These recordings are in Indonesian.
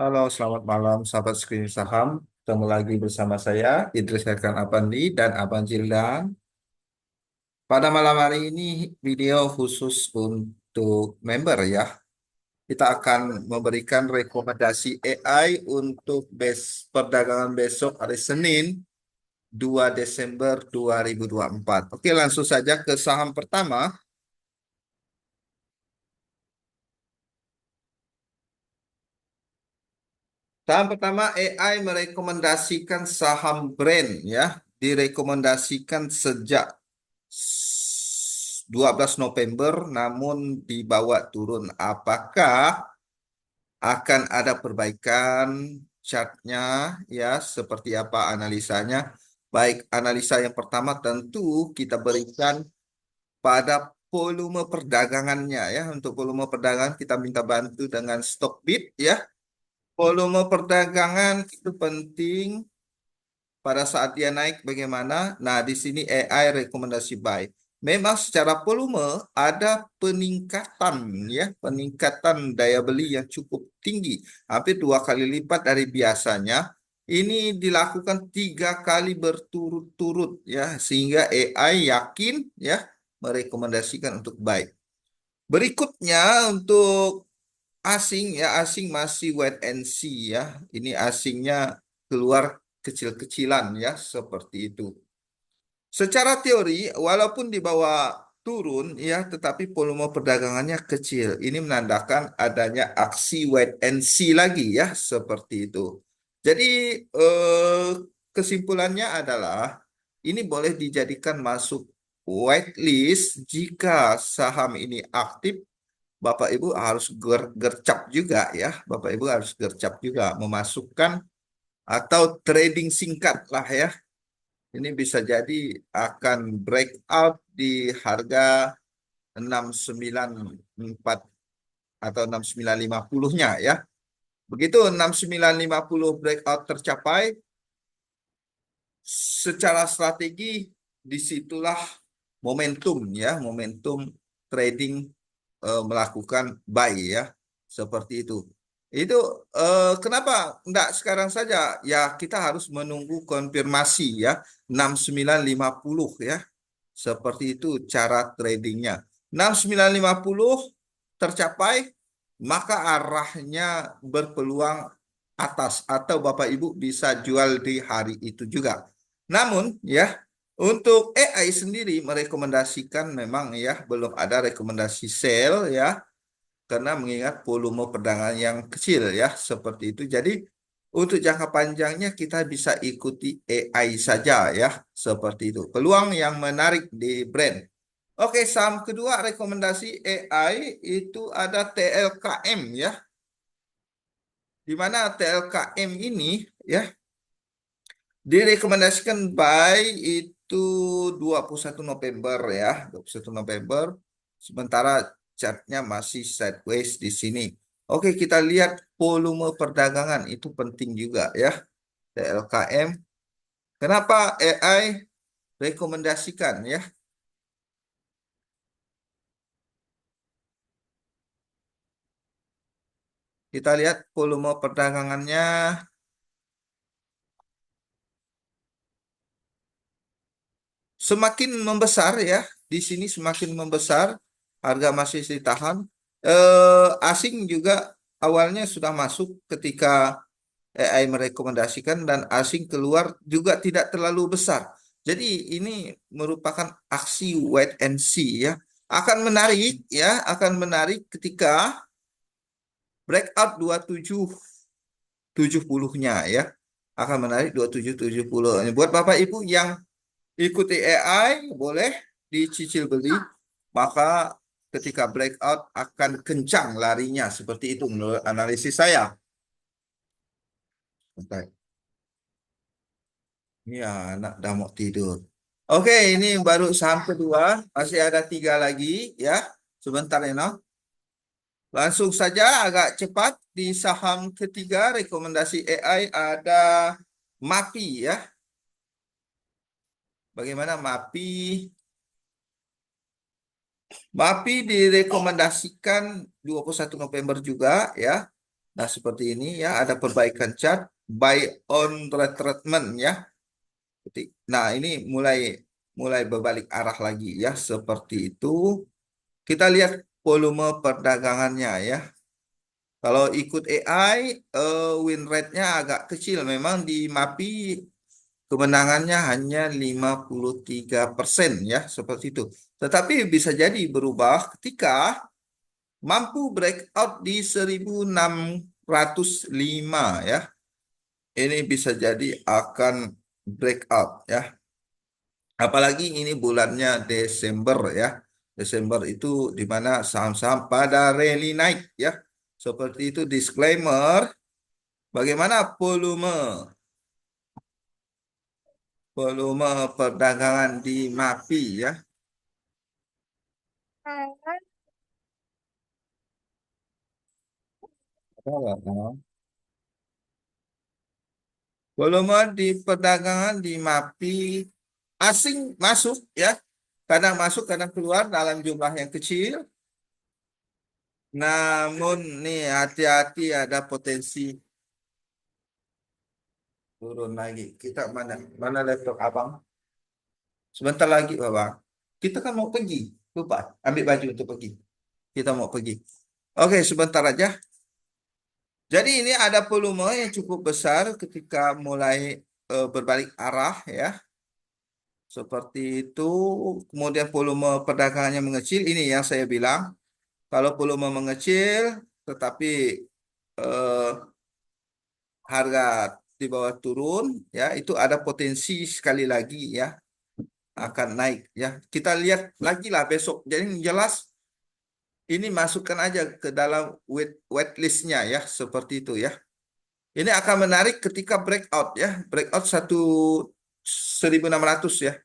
Halo, selamat malam sahabat Screen Saham. Ketemu lagi bersama saya, Idris Herkan Apandi dan Abang Jildan. Pada malam hari ini video khusus untuk member ya. Kita akan memberikan rekomendasi AI untuk perdagangan besok hari Senin 2 Desember 2024. Oke, langsung saja ke saham pertama. Saham pertama AI merekomendasikan saham brand ya. Direkomendasikan sejak 12 November namun dibawa turun. Apakah akan ada perbaikan chartnya ya seperti apa analisanya? Baik, analisa yang pertama tentu kita berikan pada volume perdagangannya ya. Untuk volume perdagangan kita minta bantu dengan stock bid ya. Volume perdagangan itu penting pada saat dia naik bagaimana? Nah, di sini AI rekomendasi buy. Memang secara volume ada peningkatan ya, peningkatan daya beli yang cukup tinggi, hampir 2 kali lipat dari biasanya. Ini dilakukan 3 kali berturut-turut ya, sehingga AI yakin ya merekomendasikan untuk buy. Berikutnya untuk asing ya, asing masih wait and see ya. Ini asingnya keluar kecil-kecilan ya, seperti itu. Secara teori, walaupun di bawah turun ya, tetapi volume perdagangannya kecil. Ini menandakan adanya aksi wait and see lagi ya, seperti itu. Jadi kesimpulannya adalah ini boleh dijadikan masuk whitelist jika saham ini aktif. Bapak Ibu harus gercap juga ya. Bapak Ibu harus gercap juga memasukkan atau trading singkat lah ya. Ini bisa jadi akan breakout di harga 694 atau 6950-nya ya. Begitu 6950 breakout tercapai, secara strategi disitulah momentum ya, momentum trading melakukan buy ya, seperti itu. Itu kenapa enggak sekarang saja? Ya kita harus menunggu konfirmasi ya 6950 ya. Seperti itu cara tradingnya. 6950 tercapai, maka arahnya berpeluang atas atau Bapak Ibu bisa jual di hari itu juga. Namun ya, untuk AI sendiri merekomendasikan memang ya belum ada rekomendasi sell ya karena mengingat volume perdagangan yang kecil ya seperti itu. Jadi untuk jangka panjangnya kita bisa ikuti AI saja ya seperti itu. Peluang yang menarik di brand. Oke, saham kedua rekomendasi AI itu ada TLKM ya. Di mana TLKM ini ya direkomendasikan buy itu 21 November ya, 21 November. Sementara chartnya masih sideways di sini. Oke, kita lihat volume perdagangan itu penting juga ya. TLKM. Kenapa AI rekomendasikan ya? Kita lihat volume perdagangannya semakin membesar ya. Di sini semakin membesar, harga masih ditahan. Asing juga awalnya sudah masuk ketika AI merekomendasikan dan asing keluar juga tidak terlalu besar. Jadi ini merupakan aksi wait and see ya. Akan menarik ya, akan menarik ketika breakout 2770-nya ya. Akan menarik 2770. Buat Bapak Ibu yang ikuti AI boleh dicicil beli, maka ketika breakout akan kencang larinya seperti itu menurut analisis saya. Bentar. Ya, anak udah mau tidur. Oke, ini baru saham kedua, masih ada 3 lagi ya. Sebentar ya, no. Langsung saja agak cepat di saham ketiga rekomendasi AI ada MAPI ya. Bagaimana MAPI? MAPI direkomendasikan 21 November juga ya. Nah, seperti ini ya, ada perbaikan chart buy on retracement ya. Nah, ini mulai mulai berbalik arah lagi ya, seperti itu. Kita lihat volume perdagangannya ya. Kalau ikut AI, win rate-nya agak kecil. Memang di MAPI kemenangannya hanya 53% ya, seperti itu. Tetapi bisa jadi berubah ketika mampu breakout di 1605 ya. Ini bisa jadi akan breakout ya. Apalagi ini bulannya Desember ya. Desember itu di mana saham-saham pada rally naik ya. Seperti itu disclaimer. Bagaimana volume perdagangan di MAPI ya. Volume di perdagangan di MAPI asing masuk ya. Kadang masuk, kadang keluar dalam jumlah yang kecil. Namun nih hati-hati ada potensi turun lagi. Kita mana mana laptop abang? Sebentar lagi babang. Kita kan mau pergi. Lupa ambil baju untuk pergi. Kita mau pergi. Oke, sebentar aja. Jadi ini ada volume yang cukup besar ketika mulai berbalik arah ya. Seperti itu. Kemudian volume perdagangannya mengecil. Ini yang saya bilang. Kalau volume mengecil, tetapi eh, harga di bawah turun, ya itu ada potensi sekali lagi ya akan naik ya. Kita lihat lagi lah besok. Jadi yang jelas ini masukkan aja ke dalam wait listnya ya, seperti itu ya. Ini akan menarik ketika breakout ya, breakout 1600 ya,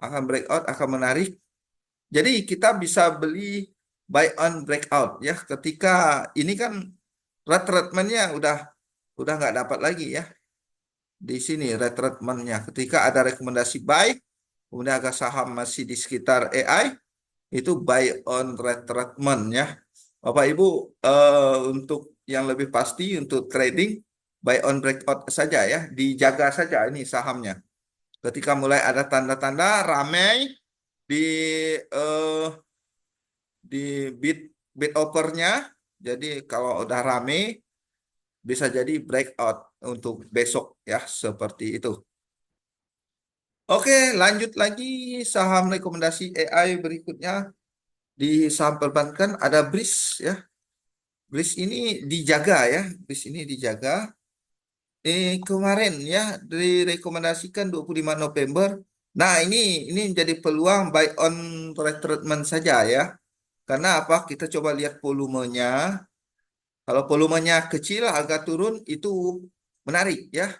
akan breakout akan menarik. Jadi kita bisa beli buy on breakout ya, ketika ini kan retracement-nya udah nggak dapat lagi ya. Di sini retracement-nya ketika ada rekomendasi buy, kemudian agak saham masih di sekitar AI, itu buy on retracement ya. Bapak Ibu, untuk yang lebih pasti untuk trading buy on breakout saja ya, dijaga saja ini sahamnya. Ketika mulai ada tanda-tanda ramai di eh, di bid bid offernya, jadi kalau udah rame bisa jadi breakout untuk besok ya, seperti itu. Oke, lanjut lagi saham rekomendasi AI berikutnya di saham perbankan ada BRIS ya. BRIS ini dijaga ya, BRIS ini dijaga. Kemarin ya direkomendasikan 25 November. Nah, ini menjadi peluang buy on retracement saja ya. Karena apa? Kita coba lihat volumenya. Kalau volumenya kecil, harga turun itu menarik ya.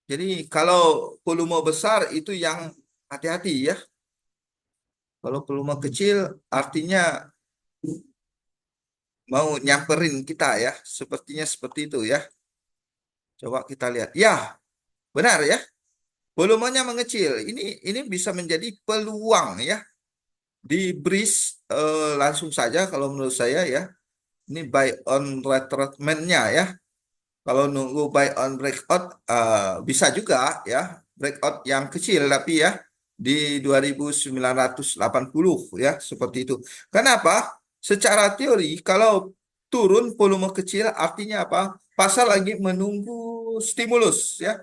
Jadi kalau volume besar itu yang hati-hati ya. Kalau volume kecil artinya mau nyamperin kita ya. Sepertinya seperti itu ya. Coba kita lihat. Ya, benar ya. Volumenya mengecil. Ini bisa menjadi peluang ya. Di BRIS langsung saja kalau menurut saya ya. Ini buy on retracement-nya ya. Kalau nunggu buy on breakout bisa juga ya. Breakout yang kecil tapi ya di 2980 ya seperti itu. Kenapa? Secara teori kalau turun volume kecil artinya apa? Pasar lagi menunggu stimulus ya.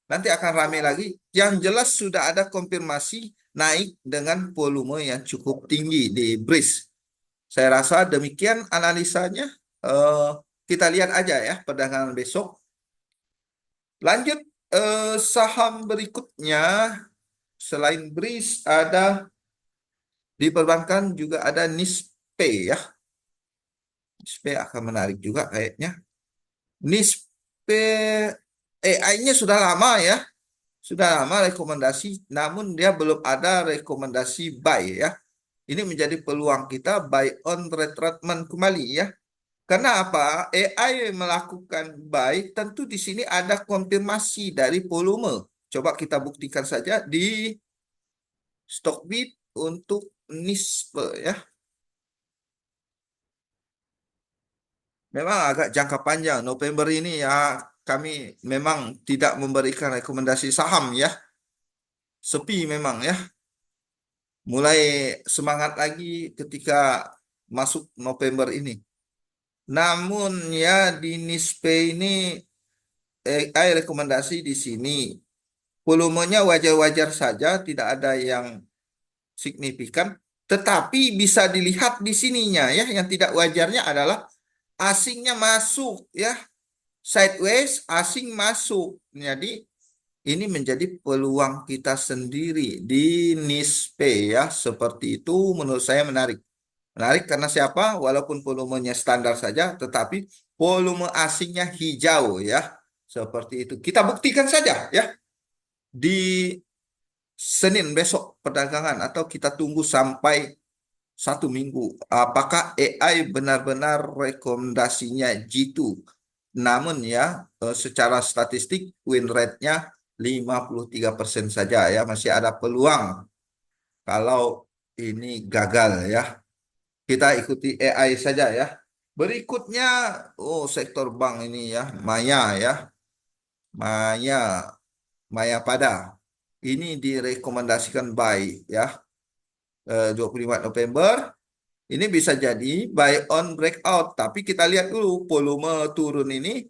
Nanti akan ramai lagi. Yang jelas sudah ada konfirmasi naik dengan volume yang cukup tinggi di BRIS. Saya rasa demikian analisanya. Eh, kita lihat aja ya perdagangan besok. Lanjut saham berikutnya selain BRIS ada di perbankan juga ada NISPE ya. NISPE akan menarik juga kayaknya. NISPE AI-nya sudah lama ya. Sudah lama rekomendasi, namun dia belum ada rekomendasi buy ya. Ini menjadi peluang kita buy on retracement kembali ya. Karena apa? AI melakukan buy, tentu di sini ada konfirmasi dari volume. Coba kita buktikan saja di Stockbit untuk NISPE ya. memang agak jangka panjang. November ini ya kami memang tidak memberikan rekomendasi saham ya. Sepi memang ya. Mulai semangat lagi ketika masuk November ini. Namun ya di Nispe ini rekomendasi di sini. Volumenya wajar-wajar saja, tidak ada yang signifikan. Tetapi bisa dilihat di sininya ya, yang tidak wajarnya adalah asingnya masuk ya. Sideways asing masuk. Jadi ini menjadi peluang kita sendiri di NISPE ya. Seperti itu menurut saya menarik. Menarik karena siapa? Walaupun volumenya standar saja, tetapi volume asingnya hijau ya. Seperti itu. Kita buktikan saja ya di Senin besok perdagangan atau kita tunggu sampai 1 minggu. Apakah AI benar-benar rekomendasinya G2? Namun ya secara statistik win rate-nya 53% saja ya. Masih ada peluang kalau ini gagal ya. Kita ikuti AI saja ya. Berikutnya, oh sektor bank ini ya, Maya ya, Maya, Maya pada. Ini direkomendasikan buy ya, 25 November. Ini bisa jadi buy on breakout, tapi kita lihat dulu volume turun ini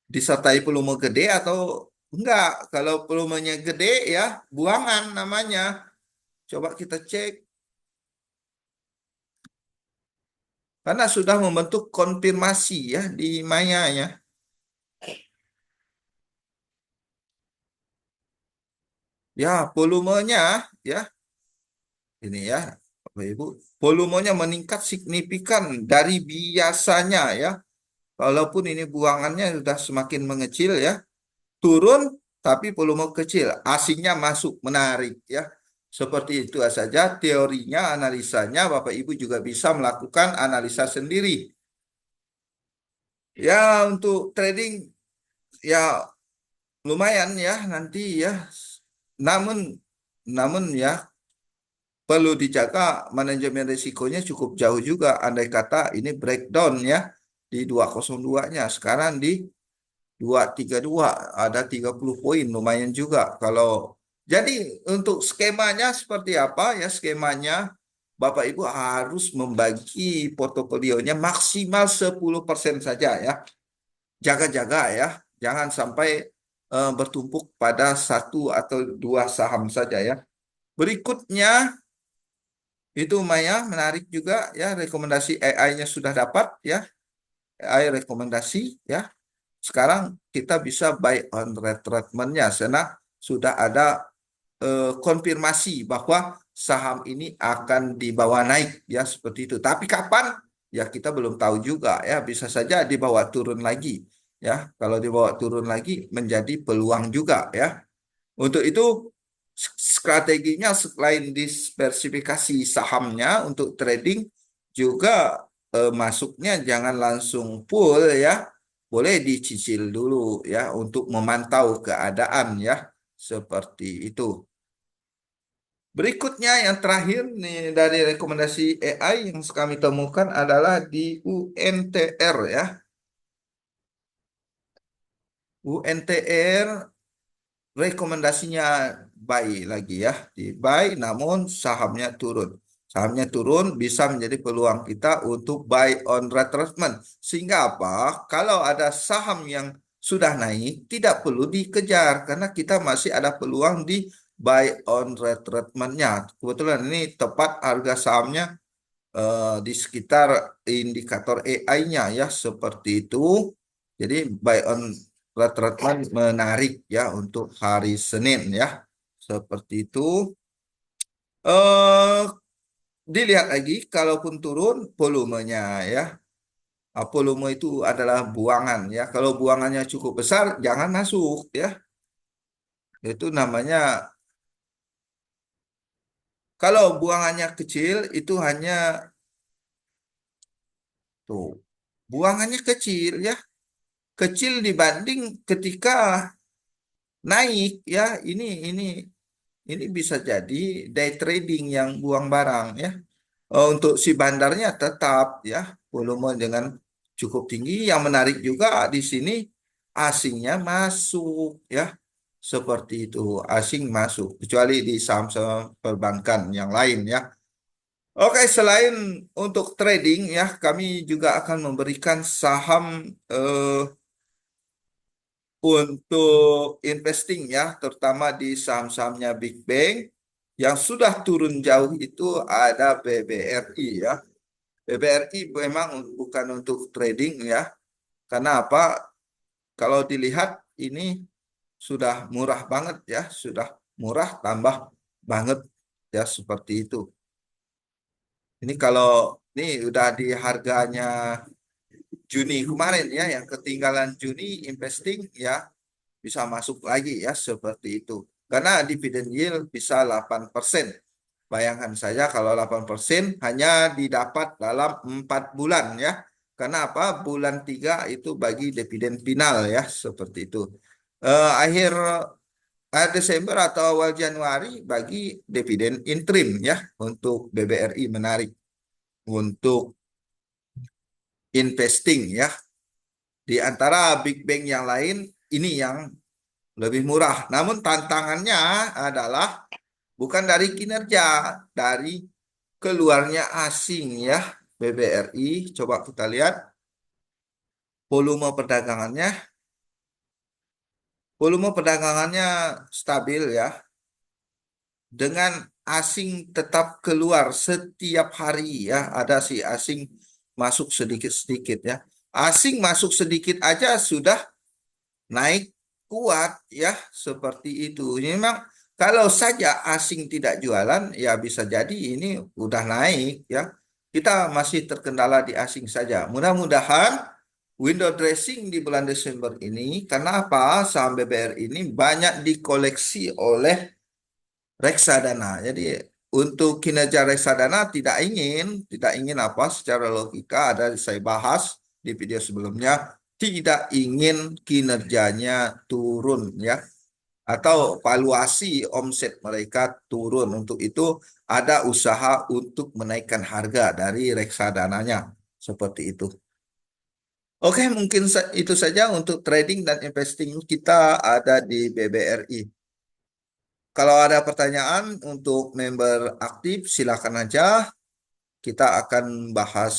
disertai volume gede atau enggak. Kalau volumenya gede ya, buangan namanya. Coba kita cek. Karena sudah membentuk konfirmasi ya di Maya ya. Ya, volumenya ya ini ya, Bapak Ibu, volumenya meningkat signifikan dari biasanya ya. Walaupun ini buangannya sudah semakin mengecil ya, turun tapi volume kecil, asingnya masuk, menarik ya. Seperti itu saja teorinya, analisanya, Bapak Ibu juga bisa melakukan analisa sendiri. Ya, untuk trading ya lumayan ya nanti ya. Namun namun ya perlu dijaga manajemen risikonya cukup jauh juga. Andai kata ini breakdown ya di 202-nya. Sekarang di 232 ada 30 poin lumayan juga. Kalau jadi untuk skemanya seperti apa ya skemanya Bapak Ibu harus membagi portofolionya maksimal 10% saja ya. Jaga-jaga ya. Jangan sampai bertumpuk pada satu atau dua saham saja ya. Berikutnya itu Maya menarik juga ya rekomendasi AI-nya sudah dapat ya AI rekomendasi ya sekarang kita bisa buy on retracement-nya karena sudah ada konfirmasi bahwa saham ini akan dibawa naik ya seperti itu tapi kapan ya kita belum tahu juga ya bisa saja dibawa turun lagi ya kalau dibawa turun lagi menjadi peluang juga ya untuk itu strateginya selain diversifikasi sahamnya untuk trading juga masuknya jangan langsung full ya. Boleh dicicil dulu ya untuk memantau keadaan ya. Seperti itu. Berikutnya yang terakhir nih dari rekomendasi AI yang kami temukan adalah di UNTR ya. UNTR rekomendasinya buy lagi ya di buy namun sahamnya turun bisa menjadi peluang kita untuk buy on retracement sehingga apa kalau ada saham yang sudah naik tidak perlu dikejar karena kita masih ada peluang di buy on retracement-nya kebetulan ini tepat harga sahamnya di sekitar indikator AI-nya ya seperti itu. Jadi buy on retracement menarik ya untuk hari Senin ya. Seperti itu. Eh dilihat lagi kalaupun turun volumenya ya. Volume itu adalah buangan ya. Kalau buangannya cukup besar jangan masuk ya. Itu namanya kalau buangannya kecil itu hanya tuh buangannya kecil ya kecil dibanding ketika naik ya ini bisa jadi day trading yang buang barang ya. Untuk si bandarnya tetap ya volume dengan cukup tinggi. Yang menarik juga di sini asingnya masuk ya. Seperti itu, asing masuk kecuali di saham-saham perbankan yang lain ya. Oke, selain untuk trading ya, kami juga akan memberikan saham eh, untuk investing ya, terutama di saham-sahamnya Big Bang yang sudah turun jauh itu ada BBRI ya. BBRI memang bukan untuk trading ya. Karena apa? Kalau dilihat ini sudah murah banget ya, sudah murah tambah banget ya seperti itu. Ini kalau ini udah di harganya Juni kemarin ya, yang ketinggalan Juni investing ya bisa masuk lagi ya seperti itu. Karena dividen yield bisa 8%. Bayangkan saja kalau 8% hanya didapat dalam 4 bulan ya. Karena apa? Bulan 3 itu bagi dividen final ya, seperti itu. Akhir Desember atau awal Januari bagi dividen interim ya untuk BBRI menarik untuk investing ya. Di antara Big Bang yang lain ini yang lebih murah. Namun tantangannya adalah bukan dari kinerja, dari keluarnya asing ya. BBRI, coba kita lihat volume perdagangannya. Volume perdagangannya stabil ya, dengan asing tetap keluar setiap hari ya. Ada si asing masuk sedikit-sedikit ya. Asing masuk sedikit aja sudah naik kuat ya, seperti itu. Ini memang kalau saja asing tidak jualan ya bisa jadi ini udah naik ya. Kita masih terkendala di asing saja. Mudah-mudahan window dressing di bulan Desember ini, karena apa? Saham BBR ini banyak dikoleksi oleh reksadana. Jadi untuk kinerja reksadana tidak ingin apa, secara logika ada saya bahas di video sebelumnya, tidak ingin kinerjanya turun ya, atau valuasi omset mereka turun. Untuk itu ada usaha untuk menaikkan harga dari reksadananya seperti itu. Oke, mungkin itu saja untuk trading dan investing kita ada di BBRI. Kalau ada pertanyaan untuk member aktif, silakan aja. Kita akan bahas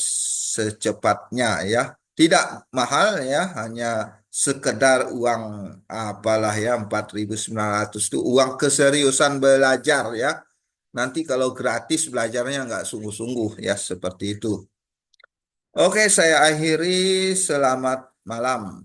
secepatnya ya. Tidak mahal ya, hanya sekedar uang apalah ya, 4.900 itu uang keseriusan belajar ya. Nanti kalau gratis belajarnya nggak sungguh-sungguh ya, seperti itu. Oke, saya akhiri. Selamat malam.